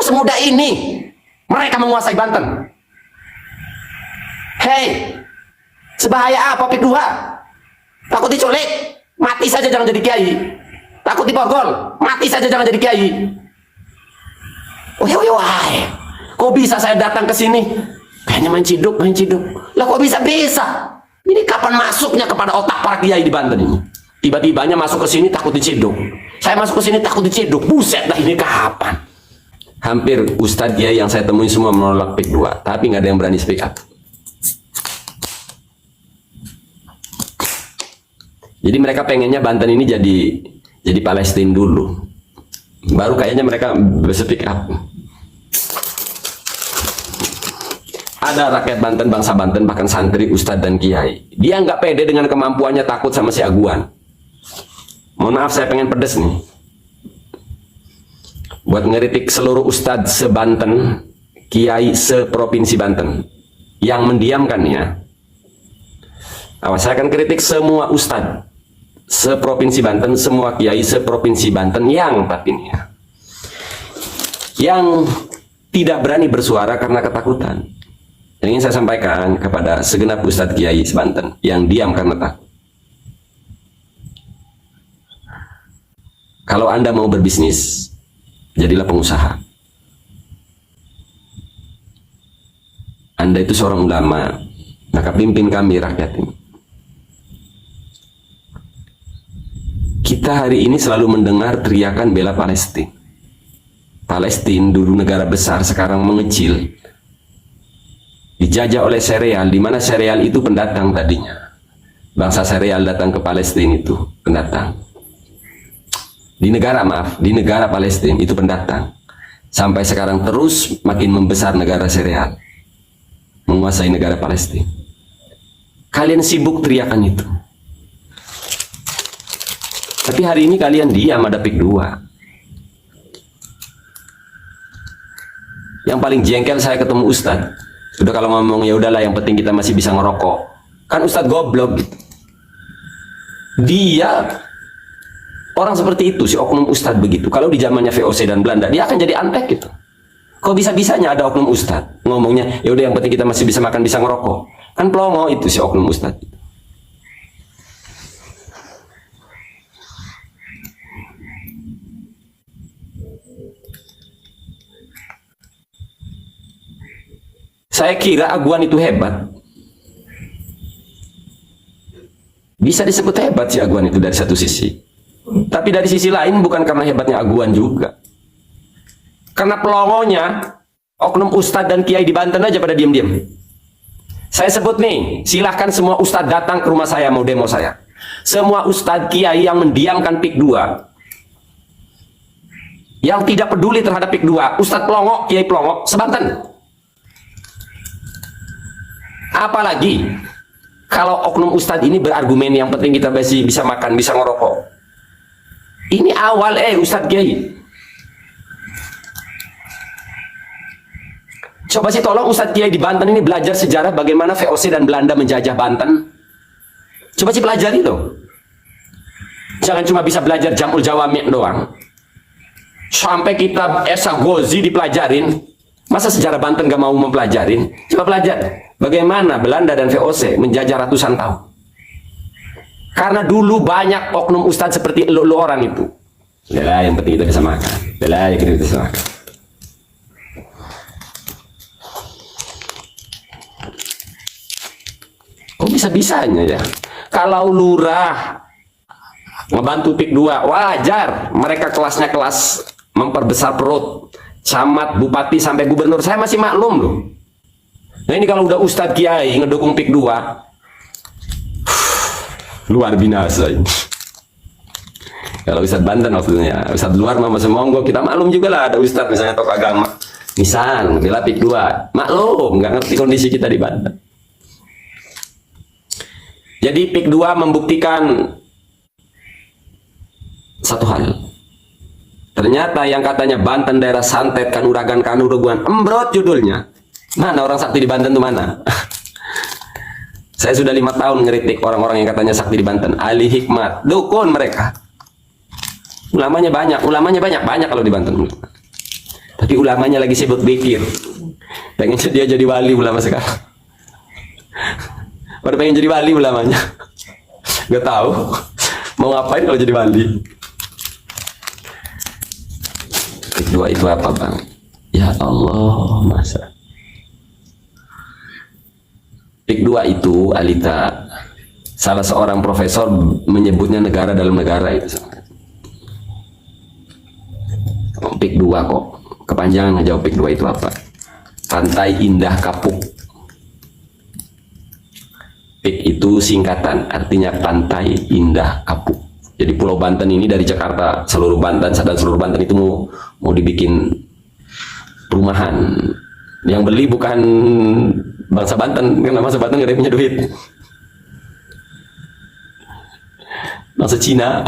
semudah ini mereka menguasai Banten? Hei, sebahaya apa PIK 2? Takut diculik, mati saja jangan jadi kiai. Takut dibogol, mati saja jangan jadi kiai. Wah, kok bisa saya datang ke sini? Kayaknya main ciduk. Lah kok bisa? Ini kapan masuknya kepada otak para kiai di Banten ini? Tiba-tibanya masuk ke sini takut diciduk. Saya masuk ke sini takut diciduk. Buset dah, ini kapan? Hampir ustadz kiai yang saya temui semua menolak PIK 2, tapi nggak ada yang berani speak up. Jadi mereka pengennya Banten ini jadi Palestina dulu, baru kayaknya mereka speak up. Ada rakyat Banten, bangsa Banten, bahkan santri, ustadz dan kiai, dia nggak pede dengan kemampuannya, takut sama si Aguan. Mohon maaf, saya pengen pedes nih buat ngeritik seluruh ustadz se-Banten, kiai se-provinsi Banten yang mendiamkan ya. Awas, saya akan kritik semua ustadz se-provinsi Banten, semua kiai se-provinsi Banten yang batinnya, yang tidak berani bersuara karena ketakutan. Yang ingin saya sampaikan kepada segenap ustadz kiai se-Banten yang diam karena takut. Kalau Anda mau berbisnis, jadilah pengusaha. Anda itu seorang ulama, maka pimpin kami rakyat ini. Kita hari ini selalu mendengar teriakan bela Palestina. Palestina dulu negara besar, sekarang mengecil. Dijajah oleh sereal, di mana sereal itu pendatang tadinya. Bangsa sereal datang ke Palestina itu pendatang. Di negara Palestina itu pendatang. Sampai sekarang terus makin membesar negara sereal, menguasai negara Palestina. Kalian sibuk teriakan itu. Tapi hari ini kalian diam, ada PIK 2. Yang paling jengkel saya ketemu ustadz. Udah kalau ngomong ya udahlah, yang penting kita masih bisa ngerokok. Kan ustadz goblok gitu. Dia orang seperti itu, si oknum ustadz begitu. Kalau di zamannya VOC dan Belanda, dia akan jadi antek gitu. Kok bisa-bisanya ada oknum ustadz ngomongnya, ya udah yang penting kita masih bisa makan, bisa ngerokok. Kan pelongo itu si oknum ustadz. Saya kira Aguan itu hebat. Bisa disebut hebat si Aguan itu dari satu sisi. Tapi dari sisi lain bukan karena hebatnya Aguan juga. Karena pelongonya, oknum ustadz dan kiai di Banten aja pada diam-diam. Saya sebut nih, silahkan semua ustadz datang ke rumah saya, mau demo saya. Semua ustadz kiai yang mendiamkan PIK 2, yang tidak peduli terhadap PIK 2, ustadz pelongo, kiai pelongo, se-Banten. Apalagi kalau oknum ustadz ini berargumen yang penting kita bisa makan, bisa ngerokok. Ini awal Ustadz Kiai. Coba sih tolong Ustadz Kiai di Banten ini belajar sejarah bagaimana VOC dan Belanda menjajah Banten. Coba sih pelajari loh. Jangan cuma bisa belajar Jamul Jawami doang. Sampai kitab Esa Ghozi dipelajarin. Masa sejarah Banten gak mau mempelajarin? Coba belajar bagaimana Belanda dan VOC menjajah ratusan tahun. Karena dulu banyak oknum ustadz seperti lo orang itu. Yalah, yang penting kita bisa makan. Yalah, yang kita bisa makan. Kok bisa-bisanya ya? Kalau lurah ngebantu PIK 2, wajar. Mereka kelasnya kelas memperbesar perut. Camat, bupati, sampai gubernur. Saya masih maklum loh. Nah ini kalau udah ustadz kiai ngedukung PIK 2, luar binasa ini. Kalau ustadz Banten maksudnya, ustadz luar mah masih monggo, kita maklum juga lah. Ada ustadz misalnya tokoh agama, misal bela PIK 2, maklum, nggak ngerti kondisi kita di Banten. Jadi PIK 2 membuktikan satu hal. Ternyata yang katanya Banten daerah santet, kanuragan, kanuruguan, embrot judulnya. Mana orang sakti di Banten tuh mana? Saya sudah 5 tahun ngeritik orang-orang yang katanya sakti di Banten, ahli hikmat, dukun mereka. Ulamanya banyak kalau di Banten. Tapi ulamanya lagi sibuk pikir. Pengen dia jadi wali ulama sekarang. Pada pengen jadi wali ulamanya. Gak tahu mau ngapain kalau jadi wali. Pik 2 itu apa bang? Ya Allah, masa Pik 2 itu Alita, salah seorang profesor menyebutnya negara dalam negara itu. Pik 2 kok kepanjangan, ngejawab Pik 2 itu apa? Pantai Indah Kapuk. Pik itu singkatan, artinya Pantai Indah Kapuk. Jadi Pulau Banten ini dari Jakarta, seluruh Banten dan seluruh Banten itu mau dibikin perumahan. Yang beli bukan bangsa Banten, karena bangsa Banten gak ada yang punya duit. Bangsa Cina.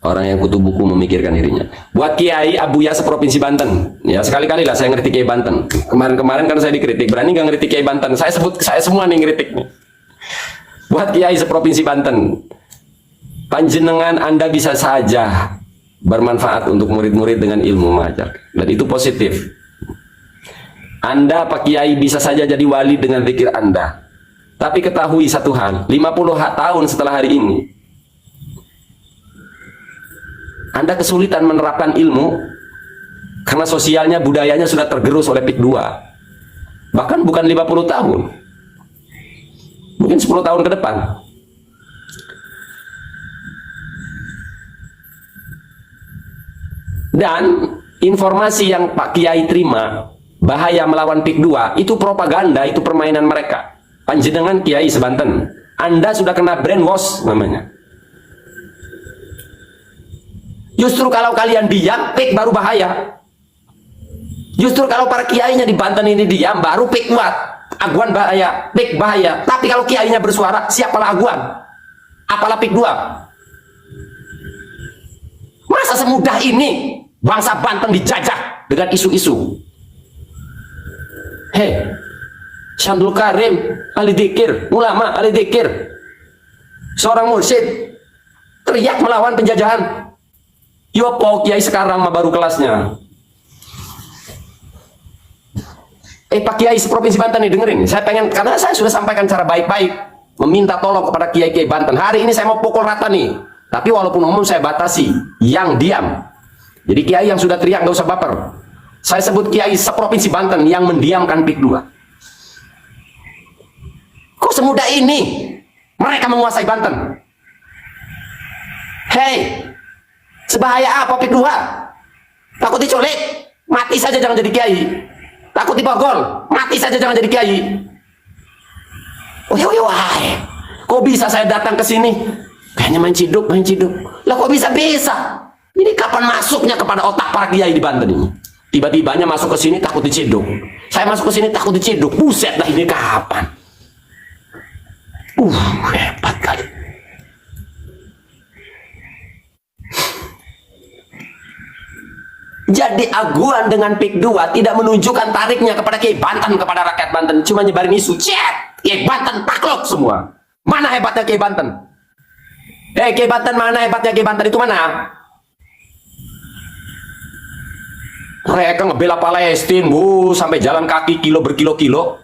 Orang yang kutu buku memikirkan dirinya. Buat Kiai Abuya seprovinsi Banten, ya sekali-kali lah saya ngeritik Kiai Banten. Kemarin-kemarin kan saya dikritik, berani nggak ngeritik Kiai Banten? Saya semua nih ngeritik nih. Buat Kiai seprovinsi Banten, panjenengan Anda bisa saja bermanfaat untuk murid-murid dengan ilmu mengajar, dan itu positif. Anda Pak Kiai bisa saja jadi wali dengan zikir Anda. Tapi ketahui satu hal, 50 tahun setelah hari ini Anda kesulitan menerapkan ilmu karena sosialnya, budayanya sudah tergerus oleh Pik 2. Bahkan bukan 50 tahun. Mungkin 10 tahun ke depan. Dan informasi yang Pak Kiai terima, bahaya melawan Pik 2, itu propaganda, itu permainan mereka. Panjenengan Kiai sebanten, Anda sudah kena brainwash namanya. Justru kalau kalian diam, Pik baru bahaya. Justru kalau para kiainya di Banten ini diam, baru Pik kuat. Aguan bahaya, Pik bahaya. Tapi kalau kiainya bersuara, siapalah Aguan? Apalah Pik 2? Masa semudah ini bangsa Banten dijajah dengan isu-isu? Hei, Syamsul Karim, ahli dzikir, ulama, ahli dzikir, seorang mursyid, teriak melawan penjajahan. Yo po Kiai sekarang mah baru kelasnya. Pak Kiai seprovinsi Banten nih, dengerin. Saya pengen, karena saya sudah sampaikan cara baik-baik, meminta tolong kepada Kiai-Kiai Banten. Hari ini saya mau pukul rata nih. Tapi walaupun umum saya batasi, yang diam. Jadi Kiai yang sudah teriak nggak usah baper. Saya sebut Kiai seprovinsi Banten yang mendiamkan Pik 2. Kok semudah ini mereka menguasai Banten? Hei, sebahaya apa Pik 2? Takut diculik, mati saja jangan jadi kiai. Takut dibogol, mati saja jangan jadi kiai. Wah, kok bisa saya datang ke sini? Kayaknya main ciduk. Lah kok bisa? Ini kapan masuknya kepada otak para kiai di Banten ini? Tiba-tibanya masuk ke sini takut diciduk. Saya masuk ke sini takut diciduk. Buset dah, ini kapan? Hebat kali. Jadi Aguan dengan Pik 2 tidak menunjukkan tariknya kepada Kiai Banten, kepada rakyat Banten, cuma nyebarin isu. Kiai Banten takluk semua. Mana hebatnya Kiai Banten? Kiai Banten, mana hebatnya Kiai Banten itu mana? Mereka ngebela Palestina, sampai jalan kaki berkilo-kilo.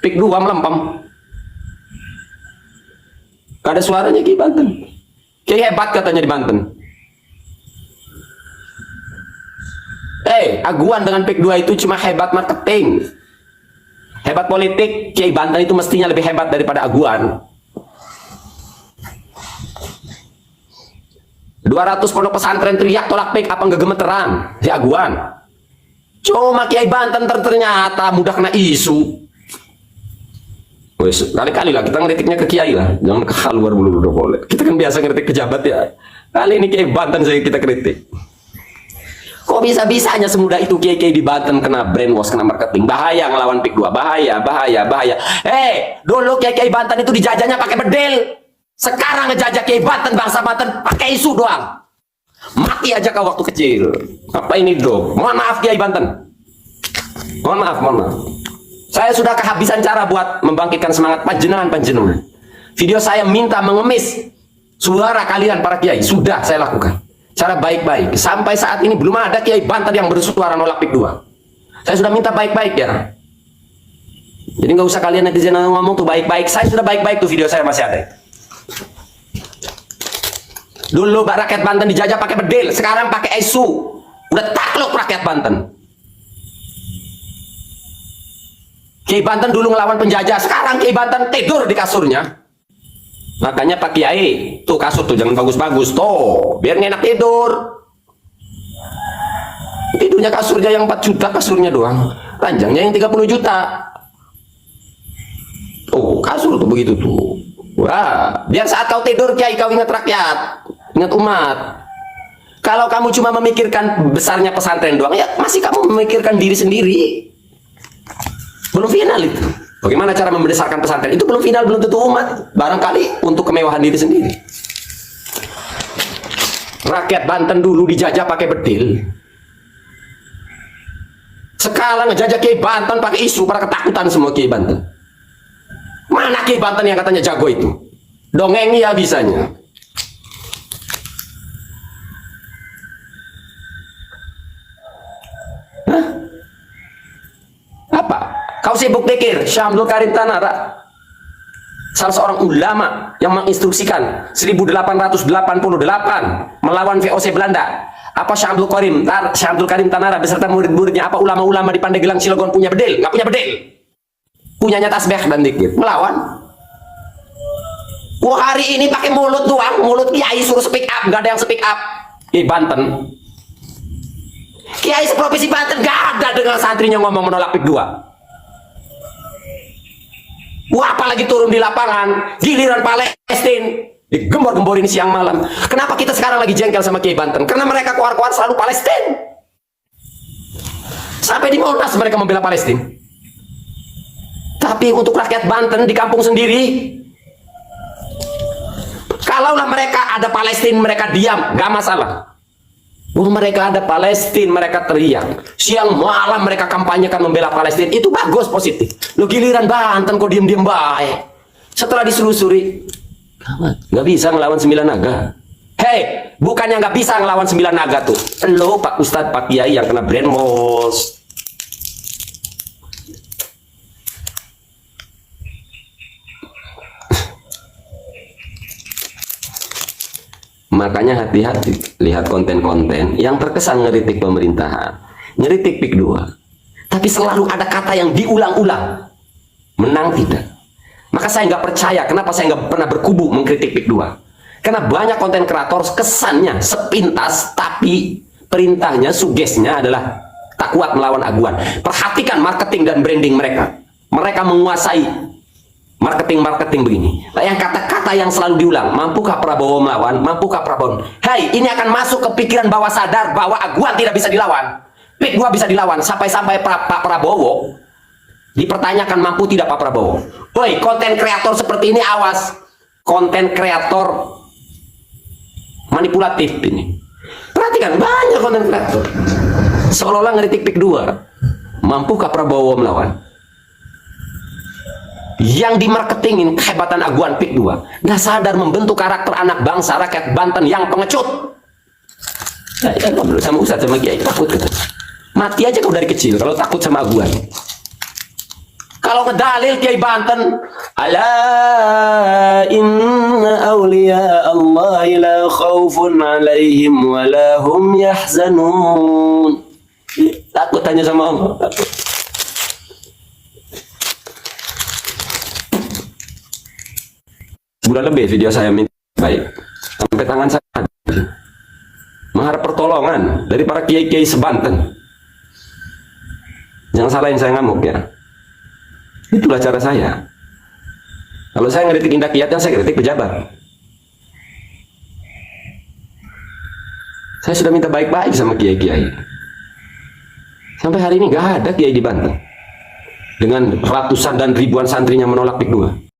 Pik 2 melempem. Gak ada suaranya Kiai Banten. Kiai hebat katanya di Banten. Aguan dengan Pik 2 itu cuma hebat marketing, hebat politik. Kiai Banten itu mestinya lebih hebat daripada Aguan. 200 pondok pesantren teriak tolak Pik, apa nggak gemeteran si Aguan? Cuma Kiai Banten ternyata mudah kena isu. Kali-kali lah kita ngeritiknya ke Kiai lah, jangan ke luar dulu boleh. Kita kan biasa ngeritik pejabat ya. Kali ini Kiai Banten kita kritik. Kok bisa-bisanya semudah itu Kiai-Kiai di Banten kena brainwash, kena marketing? Bahaya ngelawan Pik 2, bahaya. Dulu Kiai-Kiai Banten itu dijajahnya pakai bedil. Sekarang ngejajah Kiai Banten, bangsa Banten pakai isu doang. Mati aja kau waktu kecil. Apa ini dong? Mohon maaf Kiai Banten. Mohon maaf. Saya sudah kehabisan cara buat membangkitkan semangat panjenengan. Video saya minta mengemis Suara kalian para kiai sudah saya lakukan cara baik-baik. Sampai saat ini belum ada kiai Banten yang bersuara nolak PIK 2. Saya sudah minta baik-baik ya. Jadi nggak usah kalian netizen ngomong tuh baik-baik. Saya sudah baik-baik tuh, video saya masih ada. Dulu rakyat Banten dijajah pakai bedil, sekarang pakai isu. Udah takluk rakyat Banten. Kiai Banten dulu ngelawan penjajah, sekarang Kiai Banten tidur di kasurnya. Makanya Pak Kiai, tuh kasur tuh jangan bagus-bagus tuh, biar enak tidur. Tidurnya kasurnya yang 4 juta, kasurnya doang. Ranjangnya yang 30 juta. Oh, kasur tuh begitu tuh. Wah, biar saat kau tidur Kiai kau ingat rakyat, ingat umat. Kalau kamu cuma memikirkan besarnya pesantren doang, ya masih kamu memikirkan diri sendiri. Belum final itu. Bagaimana cara membesarkan pesantren? Itu belum final, belum tentu umat. Barangkali untuk kemewahan diri sendiri. Rakyat Banten dulu dijajah pakai bedil. Sekarang ngejajah Kiai Banten pakai isu, para ketakutan semua Kiai Banten. Mana Kiai Banten yang katanya jago itu? Dongeng ya bisanya. Hah? Apa? Kau sibuk pikir Syekh Abdul Karim Tanara, salah seorang ulama yang menginstruksikan 1888 melawan VOC Belanda. Apa Syekh Abdul Karim Tanara beserta murid-muridnya, apa ulama-ulama di Pandeglang Cilegon punya bedil? Nggak punya bedil. Punyanya tasbih dan dikit. Melawan. Wah, hari ini pakai mulut doang, mulut kiai suruh speak up, nggak ada yang speak up. Di Banten. Kiai seprovinsi Banten nggak ada dengan santrinya ngomong menolak PIK 2. Wah, apalagi turun di lapangan, giliran Palestina digembor-gemborin siang malam. Kenapa kita sekarang lagi jengkel sama Kiai Banten? Karena mereka keluar-keluar selalu Palestina. Sampai di Monas mereka membela Palestina. Tapi untuk rakyat Banten di kampung sendiri, kalaulah mereka ada Palestina mereka diam, gak masalah. Mereka ada Palestina mereka teriak, siang malam mereka kampanyekan membela Palestina, itu bagus, positif. Lo giliran Banten kok diem-diem baik. Setelah diselusuri, nggak bisa ngelawan 9 naga. Hei, bukannya nggak bisa ngelawan 9 naga tuh, lo Pak Ustadz, Pak Kiai yang kena brainwash. Makanya hati-hati lihat konten-konten yang terkesan ngeritik pemerintahan, ngeritik PIK 2, tapi selalu ada kata yang diulang-ulang, menang tidak. Maka saya nggak percaya kenapa saya nggak pernah berkubu mengkritik PIK 2, karena banyak konten kreator kesannya sepintas, tapi perintahnya, sugesnya adalah tak kuat melawan aguan. Perhatikan marketing dan branding mereka, mereka menguasai marketing begini. Yang kata-kata yang selalu diulang, mampukah Prabowo melawan, mampukah Prabowo? Hai, ini akan masuk ke pikiran bawah sadar bahwa aguan tidak bisa dilawan, PIK 2 bisa dilawan. Sampai-sampai Pak Prabowo dipertanyakan mampu tidak Pak Prabowo. Woi, konten kreator seperti ini awas, konten kreator manipulatif ini. Perhatikan, banyak konten kreator seolah-olah ngeritik PIK 2, mampukah Prabowo melawan? Yang dimarketingin kehebatan aguan PIK 2, nggak sadar membentuk karakter anak bangsa rakyat Banten yang pengecut. Saya ngobrol sama Ustadz sama Kiai, takut gitu. Mati aja kau dari kecil kalau takut sama aguan. Kalau ngedalil Kiai Banten, ala inna awliya Allah la khaufun alaihim wa la hum yahzanun. Takut tanya sama Allah, takut. Bulan lebih video saya minta baik sampai tangan saya mengharap pertolongan dari para kiai-kiai sebanten. Jangan salahin saya ngamuk ya. Itulah cara saya. Kalau saya ngeritik Indah Kiat, saya kritik pejabat. Saya sudah minta baik-baik sama kiai-kiai. Sampai hari ini nggak ada kiai di Banten dengan ratusan dan ribuan santrinya menolak PIK 2.